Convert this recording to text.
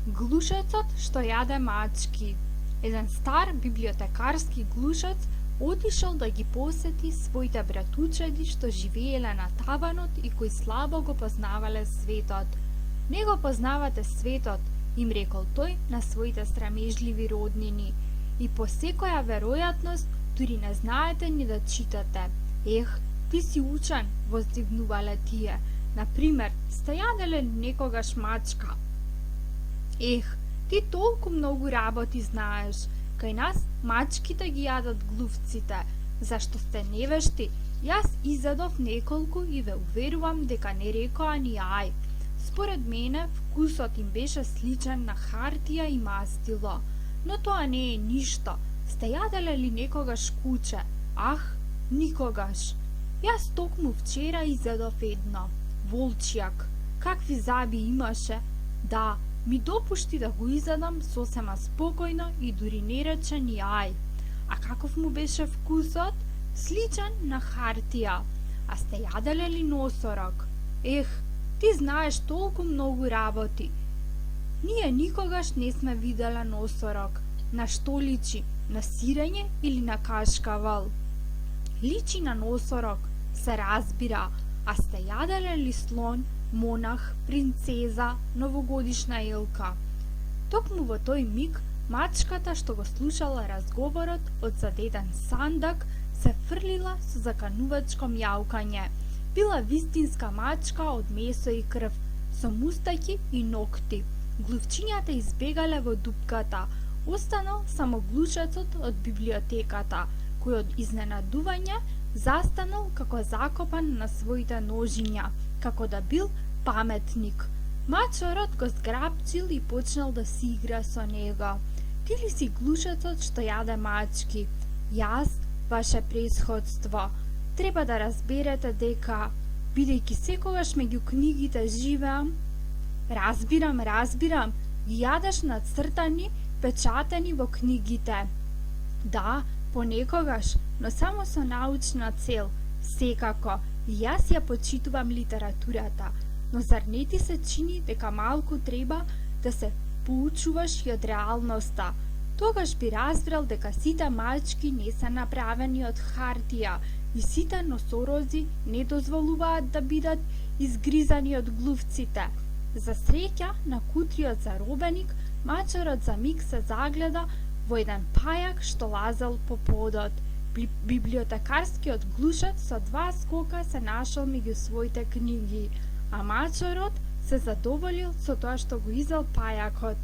Глушецот што јаде мачки. Еден стар библиотекарски глушец отишол да ги посети своите братучеди што живееле на таванот и кои слабо го познавале светот. Не го познавате светот, им рекол тој на своите срамежливи роднини, и по секоја веројатност дури не знаете ни да читате. Ех, ти си учен, воздигнувале тие. Например, сте јаделе некогаш мачка? Ех, ти толку многу работи знаеш. Кај нас мачките ги јадат глувците. Зашто сте невешти? Јас изедов неколку и ве уверувам дека не рекоа ни ај. Според мене, вкусот им беше сличен на хартија и мастило. Но тоа не е ништо. Сте јаделе ли некогаш куче? Ах, никогаш. Јас токму вчера изедов едно. Волчјак. Какви заби имаше? Да, ми допушти да го изедам сосема спокојно и дури не рече ни ај. А каков му беше вкусот? Сличен на хартија. А сте јаделе ли носорог? Ех, ти знаеш толку многу работи. Ние никогаш не сме виделе носорог. На што личи? На сирење или на кашкавал? Личи на носорог, се разбира. А сте јаделе ли слон, монах, принцеза, новогодишна елка? Токму во тој миг, мачката што го слушала разговорот од задеден сандак се фрлила со заканувачко мјаукање. Била вистинска мачка од месо и крв, со мустаки и ногти. Глувчињата избегале во дупката. Останал само глушецот од библиотеката, кој од изненадување застанал како закопан на своите ножиња, како да бил паметник. Мачорот го зграбчил и почнал да си игра со него. Ти ли си глушецот што јаде мачки? Јас, ваше пресходство. Треба да разберете дека, бидејќи секогаш меѓу книгите живеам, разбирам, ги јадеш нацртани, печатени во книгите. Да, понекогаш, но само со научна цел. Секако, и јас ја почитувам литературата, но зар не ти се чини дека малку треба да се поучуваш и од реалноста? Тогаш би разбрал дека сите мачки не се направени од хартија и сите носорози не дозволуваат да бидат изгризани од глувците. За среќа, на кутриот заробеник, мачорот за миг се загледа во еден пајак што лазел по подот. Библиотекарскиот глушец со 2 скока се нашол меѓу своите книги, а мачорот се задоволил со тоа што го изел пајакот.